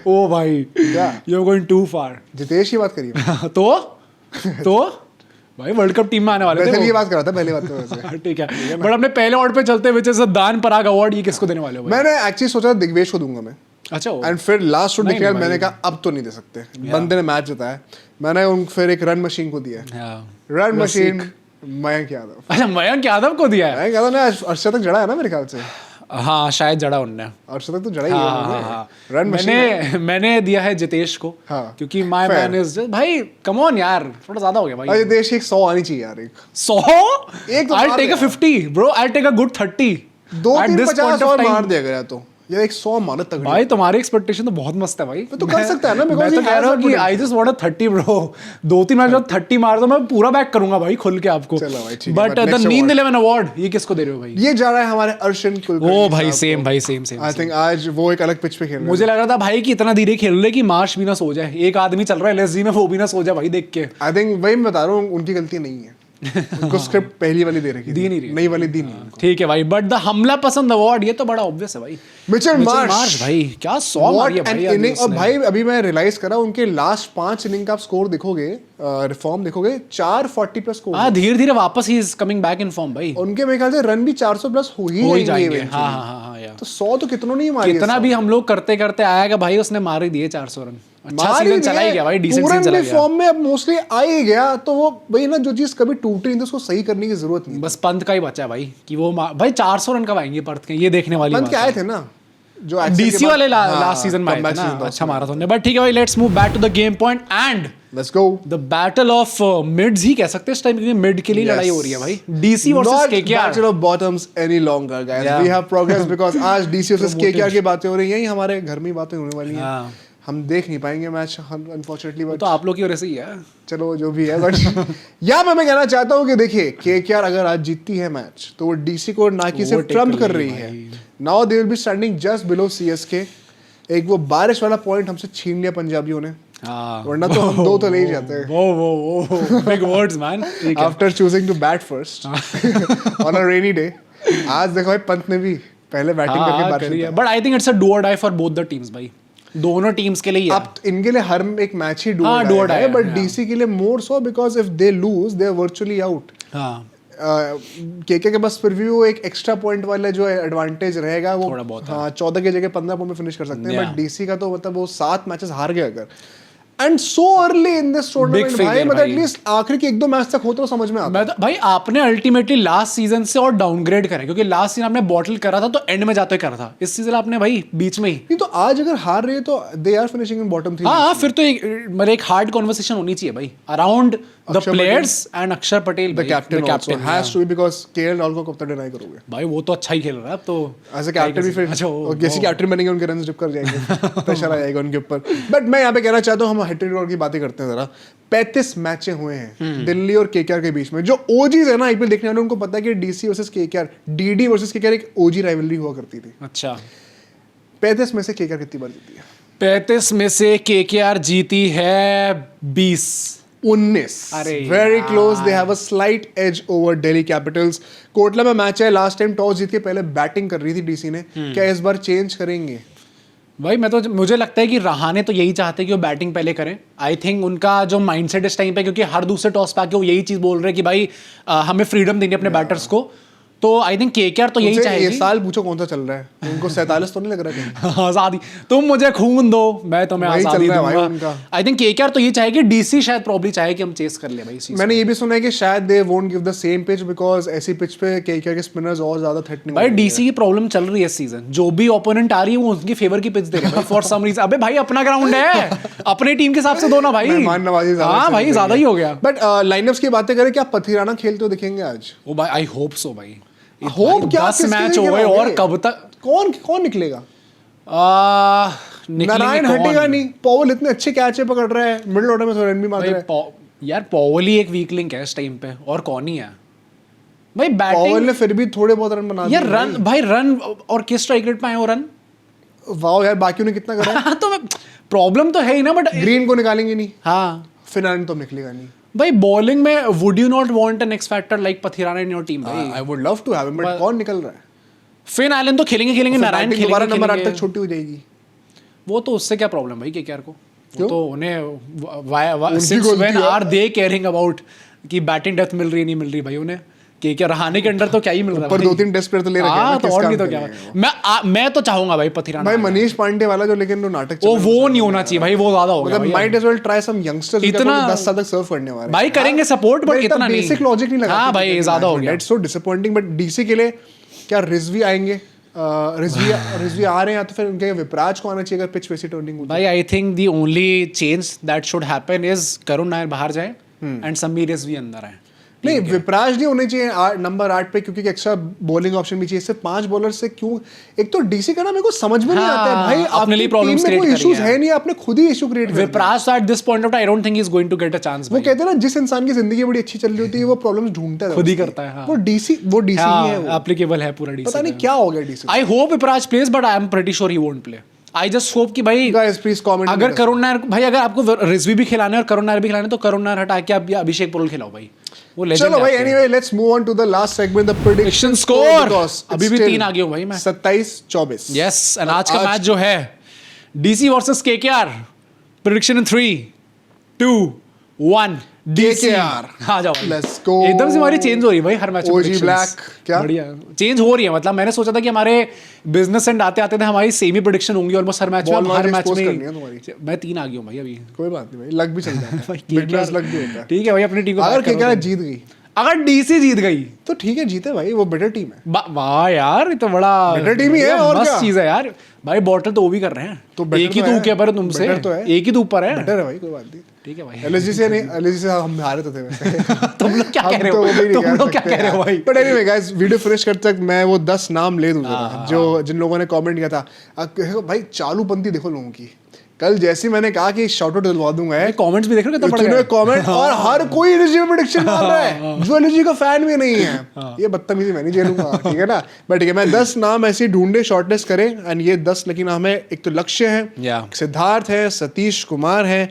ओ भाई क्या? यू आर गोइंग टू फार। जितेश की बात करिए, तो भाई वर्ल्ड कप टीम में आने वाले थे वैसे वो। ये बात कर रहा था पहली बात तो वैसे। ठीक है बट अपने पहले अवार्ड पे चलते हुए जैसे दान पराग अवार्ड ये किसको देने वाले हो भाई? मैंने एक्चुअली सोचा दिग्वेश को दूंगा मैं, अच्छा एंड फिर लास्ट शॉट नहीं, निकला, नहीं मैंने भाई। कहा अब तो नहीं दे सकते, बंदे ने मैच जिताया, मैंने उन फिर एक रन मशीन को दिया, रन मशीन मयंक यादव। अच्छा मयंक यादव को दिया है। मयंक यादव ने अर्शद तक जड़ा है ना मेरे ख्याल से। हाँ शायद जड़ा उनने। अर्शदीप तो जड़ा ही हाँ, है हाँ, रन मशीन। मैंने दिया है जितेश को हाँ, क्योंकि माय मैन इज भाई कम ऑन यार थोड़ा ज्यादा हो गया भाई। अरे देश 100 आनी चाहिए यार, एक 100 एक तो आई मार टेक अ दे 50 bro, I take a good 30 2 3 50 और मार दिया गया तो ये 100 मार तगड़ी। भाई तुम्हारी एक्सपेक्टेशन तो बहुत मस्त है भाई। तो कर सकता है ना, मैं because तो he कह has रहा हूँ that कि potential. I just want 30 bro, 2-3 match बाद 30 मार दो मैं पूरा बैक करूंगा भाई खुल के आपको। चलो भाई, ठीक है, बट but द next नींद award. 11 अवार्ड ये किसको दे रहे हो भाई? ये जा रहा है हमारे अर्शन कुलकर्णी। ओ भाई सेम भाई सेम सेम। आई थिंक आज वो एक अलग पिच पे खेल रहे हैं। मुझे लग रहा था भाई कि इतना धीरे खेल रहे कि मार्श भी ना सो जाए, एक आदमी चल रहा है एलएसजी में वो भी ना सो जाए भाई देख के। आई थिंक वही मैं बता रहा हूँ, उनकी गलती नहीं है, उनको स्क्रिप्ट पहली वाली दे रखी दी नहीं रही। नई वाली दी नहीं उनको। ठीक है भाई, बट द हमला पसंद अवार्ड ये तो बड़ा ऑब्वियस है भाई। मिचेल मार्श भाई क्या 100 What मारी है an भाई inning! और उसने। भाई अभी मैं रियलाइज करा उनके लास्ट 5 इनिंग का आप स्कोर देखोगे, रिफॉर्म देखोगे 440 प्लस स्कोर। हाँ धीरे धीरे वापस he is coming back in form भाई। उनके मेरे ख्याल से रन भी 400 प्लस हो हो ही जाएंगे जाएंगे। eventually। हाँ हाँ हाँ हाँ यार। तो 100 तो कितनों नहीं मारी, कितना भी हम लोग करते करते आएगा भाई उसने मार ही दिए 400 रन। अच्छा सीजन चला ही गया भाई, डिसेंट सीजन चला गया। फॉर्म में अब मोस्टली आ ही गया, तो वो वही ना जो चीज कभी टूटी नहीं थी उसको सही करने की जरूरत नहीं। बस पंत का ही बचा है भाई कि वो भाई 400 रन कब आएंगे पर्थ के, ये देखने वाली पंत बात के है। आए थे ना जो accident डीसी के बाद- वाले हाँ, लास्ट सीजन में आए थे comeback ना, season था अच्छा उसमें। मारा था उन्होंने। बट ठीक है भाई, let's move back to the game point and Let's go. The battle of mids ही कह सकते हैं इस टाइम, क्योंकि मिड के लिए लड़ाई हो रही है भाई। DC versus Not KKR. battle of bottoms any longer, guys. Yeah. We have progress because आज DC versus KKR की बातें हो रही हैं, यही हमारे घर में ही बातें होने वाली हैं। हाँ। हम देख नहीं पाएंगे मैच अनफॉर्चुनेटली, बट तो आप लोग की वजह से ही है। चलो जो भी है, बट यहाँ पे मैं कहना चाहता हूँ कि देखिए KKR अगर आज जीतती है मैच तो वो DC को ना कि सिर्फ Overtake ट्रम्प कर कर रही लेगी है, भाई। Now they will be standing just below CSK। एक वो बारिश वाला पॉइंट हमसे छीन लिया पंजाबियों ने, हाँ। वरना तो हम 2 तो ले ही जाते हैं। वो बिग वर्ड्स मैन। ठीक है। After choosing to bat first on a rainy day. आज देखो भाई पंत ने भी पहले बैटिंग करके बारिश में था। But I think it's a do or die for both the teams भाई, दोनों टीम्स के लिए ही है। अब इनके लिए हर एक मैच ही हाँ, do or die है, है, बट हाँ। DC के लिए more so because if they lose they are virtually out. हाँ केके के बस फिर भी वो एक एक्स्ट्रा पॉइंट वाला जो एडवांटेज रहेगा वो थोड़ा बहुत है। हाँ 14 की जगह 15 पॉइंट में फिनिश कर सकते हैं, Yeah. बट डीसी का तो मतलब वो 7 मैचेस हार गए अगर, and so early in this tournament भाई, failure मतलब भाई। एटलीस्ट आखिरी के 1-2 मैच तक हो तो समझ में आता। मैं तो भाई आपने अल्टीमेटली लास्ट सीजन से और डाउनग्रेड करा, क्योंकि लास्ट सीजन आपने बॉटल करा था तो एंड में जाते करा था, इस सीजन आपने भाई बीच में ही। नहीं तो आज अगर हार रही है तो they are finishing in bottom 3। हाँ फिर तो मतलब एक हार्ड कॉन्वर्सेशन होनी चाहिए भाई around the Axar players and Axar Patel the captain also has to be, because KL Rahul को कब तक डिनाई करोगे? भाई वो तो अच्छा ही खेल रहा है अब तो एज अ कैप्टन भी फिर अच्छा और जैसे कैप्टन बनेंगे उनके रन डिप कर जाएंगे, प्रेशर आ जाएगा उनके ऊपर। बट मैं यहाँ पे कहना चाहता हूँ, हम हेड टू हेड की बातें करते हैं जरा। 35 मैचें हुए हैं दिल्ली और केकेआर के बीच में। जो ओजीज है ना आईपीएल देखने वाले उनको पता है कि DC versus KKR, DD versus KKR एक ओजी राइवलरी हुआ करती थी। अच्छा 35 में से केकेआर कितनी बार जीती है? 35 में से केकेआर जीती है 20। 19। अरे very close, they have a slight edge over Delhi Capitals. Kotla में मैच है, लास्ट टाइम टॉस जीत के पहले बैटिंग कर रही थी डीसी ने, क्या इस बार चेंज करेंगे? भाई मुझे लगता है कि रहाने तो यही चाहते हैं कि वो बैटिंग पहले करें। आई थिंक उनका जो माइंडसेट इस टाइम पे, क्योंकि हर दूसरे टॉस पे आके वो यही चीज बोल रहे हैं कि भाई हमें फ्रीडम देनी अपने बैटर्स को, तो आई थिंक केकेआर तो यही उनसे चाहेगी। ये साल पूछो कौन सा चल रहा है, उनको 47 तो नहीं लग रहा कहीं? आजादी, तुम मुझे खून दो मैं तुम्हें वही चल आजादी रहा है भाई दूंगा। उनका। आई थिंक केकेआर तो ये चाहेगी, डीसी शायद प्रॉब्ली चाहे कि हम चेस कर ले भाई इस चीज मैंने ये भी सुना है कि शायद they won't give the same pitch, because ऐसी पिच पे केकेआर के स्पिनर्स और ज्यादा थ्रेटनिंग। भाई डीसी की प्रॉब्लम चल रही है इस सीजन, जो भी ओपोनेंट आ रही है वो उनकी फेवर की पिच दे रहे हैं फॉर सम रीजन। अबे भाई अपना ग्राउंड है, अपनी टीम के हिसाब से दो ना भाई। मेहमान नवाजी ज्यादा हाँ चल भाई रही ज्यादा है। ही हो गया। बट लाइनअप्स की बातें करें, क्या पथिराना खेलते हुए दिखेंगे आज? ओ भाई आई होप सो भाई। होप क्या, 10 किसके मैच लिए हो गए खेलोगे? और कब तक कौन निकलेगा? निकलेंगे नारायण कौन? हटेगा नहीं, पॉवल इतने अच्छे कैच पकड़ रहा है, मिडिल ऑर्डर में तो रन भी मार भाई रहा है। यार पॉवल ही एक वीक लिंक है इस टाइम पे, और कौन ही है भाई पॉवल बैटिंग। ने फिर भी थोड़े बहुत रन बना दिए। यार रन भाई रन, और किस स्ट्राइक रेट पे आए वो रन? वाओ यार, बाकियों ने कितना करा है? तो प्रॉब्लम तो है ही ना, बट ग्रीन को निकालेंगे नहीं, हाँ फिनान तो निकलेगा नहीं। भाई बॉलिंग में would you not want an X factor like Pathirana in your team भाई? I would love to have him, but कौन निकल रहा है? फिन एलन तो खेलेंगे, नारायण बैटिंग दोबारा नंबर 8 खेलेंगे। तक छोटी हो जाएगी। वो तो उससे क्या प्रॉब्लम भाई केकेआर को? क्यों? तो उन्हें उनकी सिंस गलती व्हेन है। आर दे केयरिंग अबाउट कि बैटिंग डेप्थ मिल रही है नहीं मिल रही भाई उन्हें? केकेआर रहाने के अंडर तो क्या ही मिल रहा है पर भाई। 2-3 टेस्ट प्लेयर तो ले रखे हैं ना, हाँ तो किस और काम नहीं तो के क्या। लिए हैं वो? मैं तो चाहूंगा भाई पथिराना। भाई मनीष पांडे वाला जो, लेकिन वो नाटक चल वो रहा है, नहीं होना चाहिए भाई, वो ज्यादा हो गया मतलब भाई। Might as well try some youngsters इतना 10 साल तक सर्व करने वाले हैं। भाई करेंगे support, but इतना नहीं। बेसिक लॉजिक नहीं लगा। हाँ भाई, ज्यादा हो गया। That's so disappointing. But DC के लिए क्या रिजवी आएंगे? रिजवी आ रहे हैं तो फिर उनके विपराज को आना चाहिए अगर पिच वैसी टर्निंग होती भाई I think the only change that should happen is Karun Nayar बाहर जाए एंड समीर रिजवी अंदर आए. नहीं विपराज नहीं होने चाहिए नंबर 8 पे क्योंकि एक्स्ट्रा बॉलिंग ऑप्शन भी चाहिए. सिर्फ 5 बॉलर से क्यों? एक तो डीसी का ना मेरे को समझ में नहीं हाँ, आता है भाई. अपने लिए आपकी problems टीम में create कोई कर इश्यूज रही है. है नहीं, आपने खुद ही इशू क्रिएट कर दिया. Vipraj at this point of time I don't think he is going to get a chance. वो कहते हैं ना जिस इंसान की जिंदगी बड़ी अच्छी चल रही होती है वो प्रॉब्लम्स ढूंढता है खुद ही उसकी. करता है, हाँ. वो डीसी ही है वो. एप्लीकेबल है पूरा डीसी. पता नहीं क्या हो गया DC. I hope Vipraj place but I am pretty sure he won't play. I just hope कि भाई गाइस प्लीज कमेंट. अगर करुण नायर भाई अगर आपको रिजवी भी खिलाने और करुण नायर भी खिलाने तो करुण नायर हटा के आप अभिषेक पोरल खिलाओ भाई. वो legend चलो है भाई आपके. Anyway let's move on to the last segment the prediction score. because अभी it's भी still 3 आ गया हूं भाई मैं. 27-24. यस एंड आज का मैच जो है डीसी वर्सेस केकेआर. प्रेडिक्शन इन 3 2 1 KKR. हाँ जाओ Let's go. एकदम से हमारी चेंज हो रही है भाई हर मैच में. OG predictions. Black, क्या? बढ़िया चेंज हो रही है. मतलब मैंने सोचा था कि हमारे बिजनेस एंड आते आते थे हमारी सेम ही प्रेडिक्शन होंगी ऑलमोस्ट हर मैच में. Ball अब हर knowledge मैच expose में करनी है तुम्हारी. मैं 3 आ गया हूँ भाई अभी. कोई बात नहीं भाई लक भी चल जाता है. भाई, बिगनर्स KKR लक भी होता है. ठीक है भाई अपनी टीम को अगर back करो केकेआर तुम. जीत गई अगर डीसी जीत गई तो ठीक है जीते भाई वो बेटर टीम है. वाह यार ये तो बड़ा Better team ही है, बढ़िया, और मस्त क्या? चीज है यार. भाई बॉटल तो वो भी कर रहे हैं तो better एक ही तो तो है. ऊपर है तुमसे. Better तो है. एक ही तो ऊपर है. बेटर है भाई कोई बात नहीं. ठीक है भाई. एलएसजी से नहीं एलएसजी से हम हारे तो थे वैसे. तुम लोग क्या हम कह रहे तो हो वो भी नहीं तुम कह लोग क्या सकते कह रहे हो यार. भाई. But anyway guys video finish करते तक मैं वो 10 नाम ले दूंगा जो जिन लोगों ने कमेंट किया था. भाई चालूपंथी देखो लोगों की. कल जैसे मैंने कहा कि शॉर्ट आउट दिलवा दूंगा है कमेंट्स भी देख रहे हो कितना इतने बड़ा कमेंट और हर कोई एलएसजी में प्रेडिक्शन मार रहा है जो एलएसजी का फैन भी नहीं है. ये बदतमीजी मैं नहीं झेलूंगा. ठीक है ना. बट ठीक है मैं 10 नाम ऐसे ढूंढे शॉर्टलिस्ट करें एंड ये 10 लकी नाम है. एक तो लक्ष्य है, Yeah. सिद्धार्थ है, सतीश कुमार है,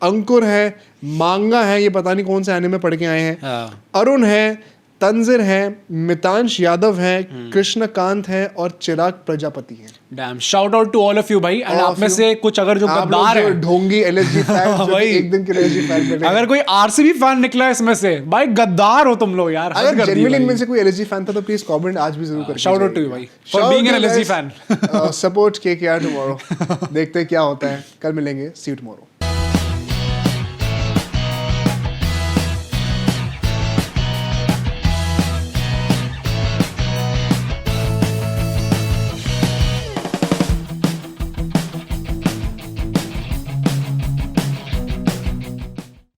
अंकुर है, मांगा है ये पता नहीं कौन से आने में पढ़ के आए हैं, हाँ. अरुण है, तंजिर है, मितांश यादव है, कृष्णकांत है और चिराग प्रजापति है. Damn shout out to all of you भाई. एंड All आप of में you. से कुछ अगर जो आप गद्दार लोग जो है ढोंगी एलएसजी फैन जो भाई. एक दिन के एलएसजी फैन बने. अगर कोई आरसीबी फैन निकला है इसमें से भाई गद्दार हो तुम लोग यार. अगर जेन्युइनली इनमें से कोई एलएसजी फैन था तो प्लीज कमेंट आज भी जरूर करें. shout out to you भाई, for being an LSG fan. Support KKR tomorrow. देखते हैं क्या होता है. कल मिलेंगे. सी यू टुमारो.